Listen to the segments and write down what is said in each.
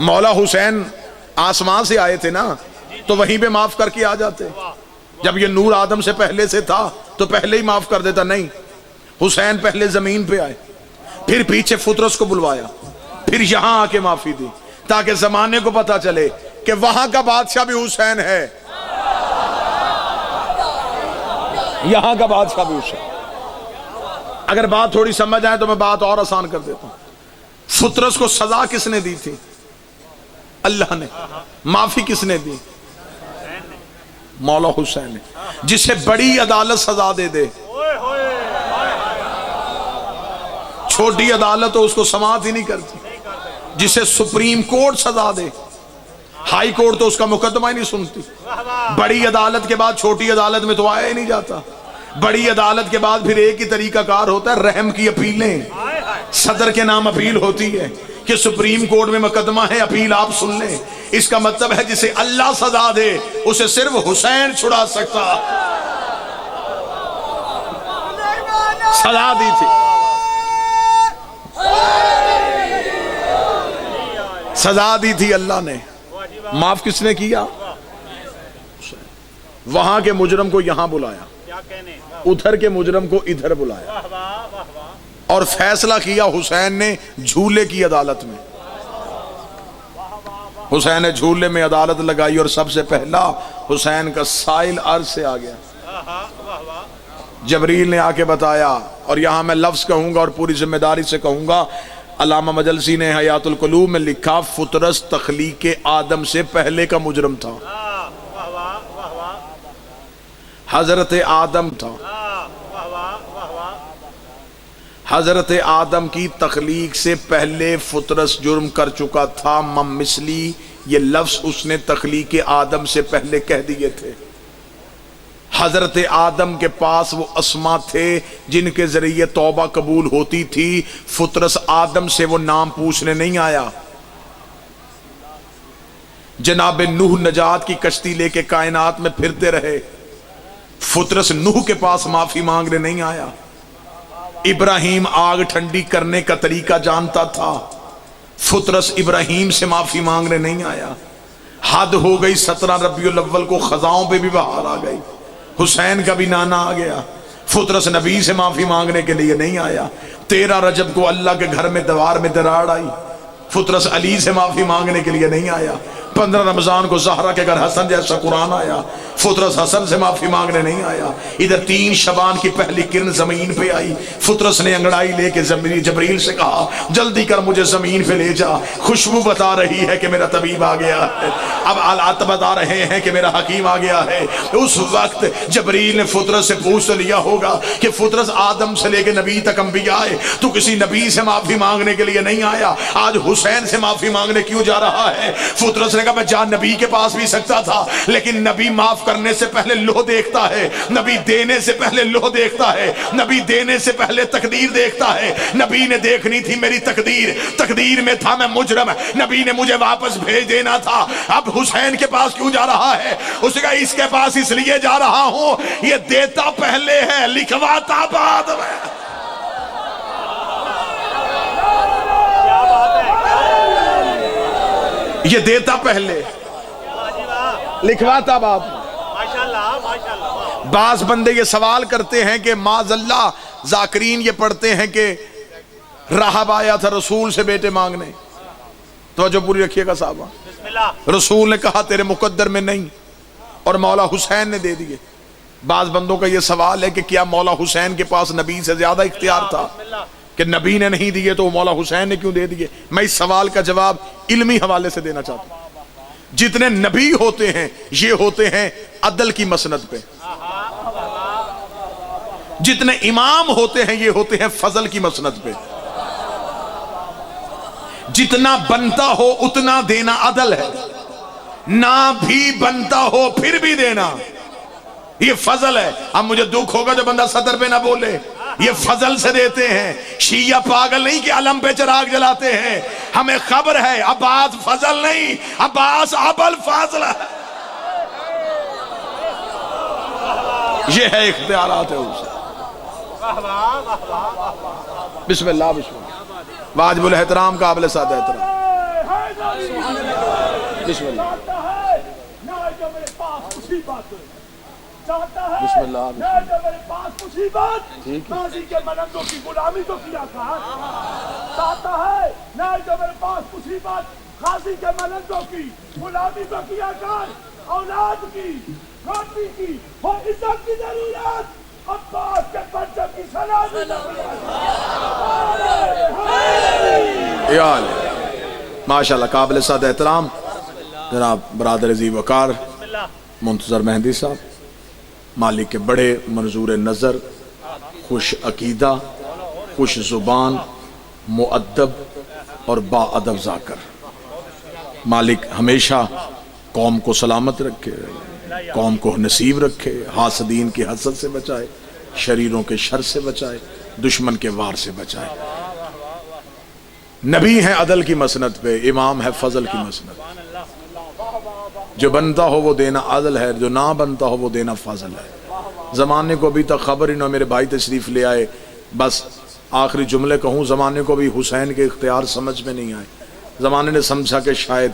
مولا حسین آسمان سے آئے تھے نا تو وہیں پہ معاف کر کے آ جاتے. جب یہ نور آدم سے پہلے سے تھا تو پہلے ہی معاف کر دیتا. نہیں، حسین پہلے زمین پہ آئے، پھر پیچھے فطرس کو بلوایا، پھر یہاں آ کے معافی دی، تاکہ زمانے کو پتا چلے کہ وہاں کا بادشاہ بھی حسین ہے، یہاں کا بادشاہ بھی حسین. اگر بات تھوڑی سمجھ آئے تو میں بات اور آسان کر دیتا ہوں. فطرس کو سزا کس نے دی تھی؟ اللہ نے. معافی کس نے دی؟ مولا حسین نے. جسے بڑی عدالت سزا دے دے، چھوٹی عدالت تو اس کو سماعت ہی نہیں کرتی. جسے سپریم کورٹ سزا دے، ہائی کورٹ تو اس کا مقدمہ ہی نہیں سنتی. بڑی عدالت کے بعد چھوٹی عدالت میں تو آیا ہی نہیں جاتا. بڑی عدالت کے بعد پھر ایک ہی طریقہ کار ہوتا ہے، رحم کی اپیلیں. صدر کے نام اپیل ہوتی ہے کہ سپریم کورٹ میں مقدمہ ہے، اپیل آپ سن لیں. اس کا مطلب ہے جسے اللہ سزا دے اسے صرف حسین چھڑا سکتا. سزا دی تھی، سزا دی تھی اللہ نے. معاف کس نے کیا؟ وہاں کے مجرم کو یہاں بلایا، ادھر کے مجرم کو ادھر بلایا، اور فیصلہ کیا حسین نے جھولے کی عدالت میں. حسین نے جھولے میں عدالت لگائی اور سب سے پہلا حسین کا سائل عرض سے آ گیا. جبریل نے آ کے بتایا، اور یہاں میں لفظ کہوں گا اور پوری ذمہ داری سے کہوں گا. علامہ مجلسی نے حیات القلوب میں لکھا فطرس تخلیق آدم سے پہلے کا مجرم تھا، حضرت آدم تھا. حضرت آدم کی تخلیق سے پہلے فطرس جرم کر چکا تھا. ممثلی یہ لفظ اس نے تخلیق آدم سے پہلے کہہ دیے تھے. حضرت آدم کے پاس وہ اسما تھے جن کے ذریعے توبہ قبول ہوتی تھی. فطرس آدم سے وہ نام پوچھنے نہیں آیا. جناب نوح نجات کی کشتی لے کے کائنات میں پھرتے رہے. فطرس نوح کے پاس معافی مانگنے نہیں آیا. ابراہیم آگ ٹھنڈی کرنے کا طریقہ جانتا تھا. فطرس ابراہیم سے معافی مانگنے نہیں آیا. حد ہو گئی 17 ربیع الاول کو خزاؤں پہ بھی بہار آ گئی. حسین کا بھی نانا آ گیا. فطرس نبی سے معافی مانگنے کے لیے نہیں آیا. 13 رجب کو اللہ کے گھر میں دیوار میں دراڑ آئی. فطرس علی سے معافی مانگنے کے لیے نہیں آیا. 15 رمضان کو زہرا کے گھر حسن جیسا قرآن آیا. فطرس حسن سے معافی مانگنے نہیں آیا. ادھر 3 شبان کی پہلی کرن زمین پہ آئی. فطرس نے انگڑائی لے کے جبریل سے کہا جلدی کر مجھے زمین پہ لے جا، خوشبو بتا رہی ہے کہ میرا طبیب آ گیا ہے، اب آلات بتا رہے ہیں کہ میرا حکیم آ گیا ہے. اس وقت جبریل نے فطرس سے پوچھ تو لیا ہوگا کہ فطرس آدم سے لے کے نبی تک انبیاء آئے، تو کسی نبی سے معافی مانگنے کے لیے نہیں آیا، آج حسین سے معافی مانگنے کیوں جا رہا ہے؟ فطرس نے کہا میں جان نبی کے پاس بھی سکتا تھا، لیکن نبی معاف کرنے سے پہلے لوح دیکھتا ہے، نبی دینے سے پہلے لوح دیکھتا ہے، نبی دینے سے پہلے تقدیر دیکھتا ہے. نبی نے دیکھنی تھی میری تقدیر، تقدیر میں تھا میں مجرم، نبی نے مجھے واپس بھیج دینا تھا. اب حسین کے پاس کیوں جا رہا ہے؟ اس نے کہا اس کے پاس اس لیے جا رہا ہوں، یہ دیتا پہلے ہے لکھواتا بعد میں. یہ دیتا پہلے لکھواتا بعد میں. بعض بندے یہ سوال کرتے ہیں کہ معاذ اللہ ذاکرین یہ پڑھتے ہیں کہ راہب آیا تھا رسول سے بیٹے مانگنے. توجہ پوری رکھیے گا صاحبہ. رسول نے کہا تیرے مقدر میں نہیں، اور مولا حسین نے دے دیے. بعض بندوں کا یہ سوال ہے کہ کیا مولا حسین کے پاس نبی سے زیادہ اختیار تھا کہ نبی نے نہیں دیے تو مولا حسین نے کیوں دے دیے؟ میں اس سوال کا جواب علمی حوالے سے دینا چاہتا ہوں. جتنے نبی ہوتے ہیں یہ ہوتے ہیں عدل کی مسند پہ، جتنے امام ہوتے ہیں یہ ہوتے ہیں فضل کی مسند پہ. جتنا بنتا ہو اتنا دینا عدل ہے، نہ بھی بنتا ہو پھر بھی دینا یہ فضل ہے. اب مجھے دکھ ہوگا جو بندہ صدر پہ نہ بولے، یہ فضل سے دیتے ہیں. شیعہ پاگل نہیں کہ علم پہ چراغ جلاتے ہیں، ہمیں خبر ہے عباس فضل نہیں، عباس ابل فضل ہے. یہ ہے اختیارات ہے اسے. بسم اللہ بسم اللہ. واجب الاحترام قابل سادہ احترام. بسم اللہ چاہتا ہے نہ جو میرے پاس مصیبت، چاہتا ہے بسم اللہ، بسم نہ جو میرے پاس مصیبت، ٹھیک ہے۔ قاضی کے ملنگوں کی غلامی تو کیا کر، چاہتا ہے نہ جو میرے پاس مصیبت، قاضی کے ملنگوں کی غلامی تو کیا کر، اولاد کی، روٹی کی اور عزت کی ضرورت، عباس کے پرچم کی سلامتی تو کیا کر۔ یا اللہ، ماشاءاللہ قابل صد احترام جناب برادر عزیز وقار منتظر مہندی صاحب، مالک کے بڑے منظور نظر، خوش عقیدہ، خوش زبان، مؤدب اور با ادب ذاکر، مالک ہمیشہ قوم کو سلامت رکھے، قوم کو نصیب رکھے، حاسدین کی حسد سے بچائے، شریروں کے شر سے بچائے، دشمن کے وار سے بچائے۔ نبی ہیں عدل کی مسند پہ، امام ہے فضل کی مسند، جو بنتا ہو وہ دینا عدل ہے، جو نہ بنتا ہو وہ دینا فضل ہے۔ زمانے کو ابھی تک خبر ہی نہ، میرے بھائی تشریف لے آئے، بس آخری جملے کہوں، زمانے کو بھی حسین کے اختیار سمجھ میں نہیں آئے، زمانے نے سمجھا کہ شاید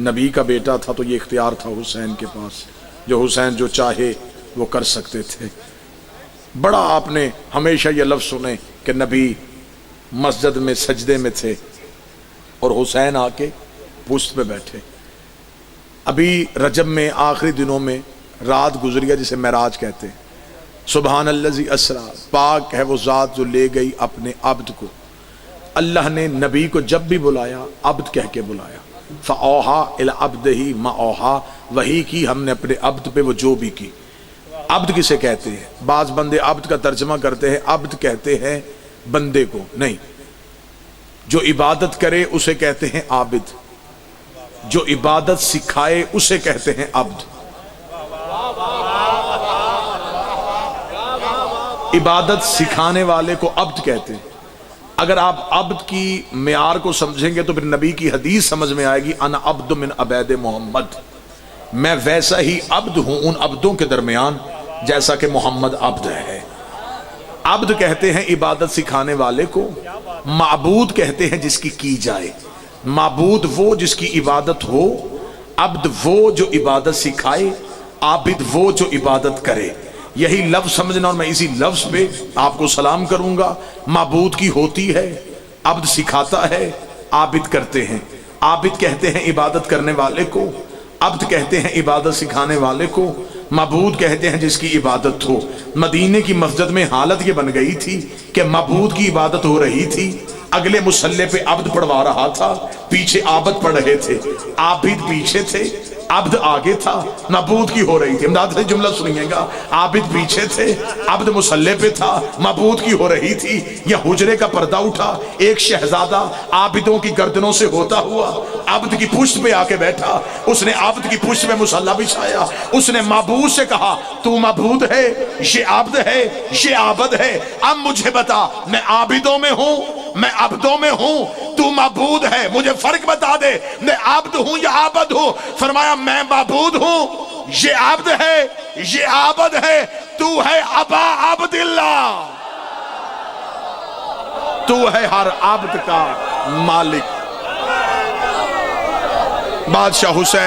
نبی کا بیٹا تھا تو یہ اختیار تھا حسین کے پاس، جو حسین جو چاہے وہ کر سکتے تھے۔ بڑا آپ نے ہمیشہ یہ لفظ سنے کہ نبی مسجد میں سجدے میں تھے اور حسین آ کے پشت پہ بیٹھے۔ ابھی رجب میں آخری دنوں میں رات گزری ہے جسے معراج کہتے ہیں۔ سبحان الذی اسریٰ، پاک ہے وہ ذات جو لے گئی اپنے عبد کو۔ اللہ نے نبی کو جب بھی بلایا عبد کہہ کے بلایا، فَأَوْحَىٰ إِلَىٰ عَبْدِهِ مَا أَوْحَىٰ، وحی کی ہم نے اپنے عبد پہ وہ جو بھی کی۔ عبد کسے کہتے ہیں؟ بعض بندے عبد کا ترجمہ کرتے ہیں عبد کہتے ہیں بندے کو، نہیں، جو عبادت کرے اسے کہتے ہیں عابد، جو عبادت سکھائے اسے کہتے ہیں عبد۔ عبادت سکھانے والے کو عبد کہتے ہیں۔ اگر آپ عبد کی معیار کو سمجھیں گے تو پھر نبی کی حدیث سمجھ میں آئے گی، انا عبد من عبید محمد، میں ویسا ہی عبد ہوں ان عبدوں کے درمیان جیسا کہ محمد عبد ہے۔ عبد کہتے ہیں عبادت سکھانے والے کو، معبود کہتے ہیں جس کی جائے، معبود وہ جس کی عبادت ہو، عبد وہ جو عبادت سکھائے، عابد وہ جو عبادت کرے۔ یہی لفظ سمجھنا، اور میں اسی لفظ پہ آپ کو سلام کروں گا۔ معبود کی ہوتی ہے، عبد سکھاتا ہے، عابد کرتے ہیں۔ عابد کہتے ہیں عبادت کرنے والے کو، عبد کہتے ہیں عبادت سکھانے والے کو، معبود کہتے ہیں جس کی عبادت ہو۔ مدینے کی مسجد میں حالت یہ بن گئی تھی کہ معبود کی عبادت ہو رہی تھی، اگلے مصلی پہ عبد پڑھوا رہا تھا، پیچھے عابد پڑھ رہے تھے، عابد پیچھے تھے، عبد آگے تھا، معبود کی ہو رہی تھی۔ امداد سے جملہ سنیے گا، عابد پیچھے تھے، عبد مصلی پہ تھا، معبود کی ہو رہی تھی۔ یہ حجرے کا پردہ اٹھا، ایک شہزادہ عابدوں کی گردنوں سے ہوتا ہوا عبد کی پشت پہ آ کے بیٹھا، اس نے عبد کی پشت پہ مصلی بچھایا، اس نے معبود سے کہا تو معبود ہے، یہ عبد ہے، یہ عابد ہے، اب مجھے بتا میں عابدوں میں ہوں، میں عبدوں میں ہوں، تو معبود ہے، مجھے فرق بتا دے، میں عبد ہوں یا عابد ہوں؟ فرمایا میں معبود ہوں، یہ عبد ہے، یہ عابد ہے، تو ہے ابا عبد اللہ، تو ہے ہر عبد کا مالک۔ بادشاہ حسین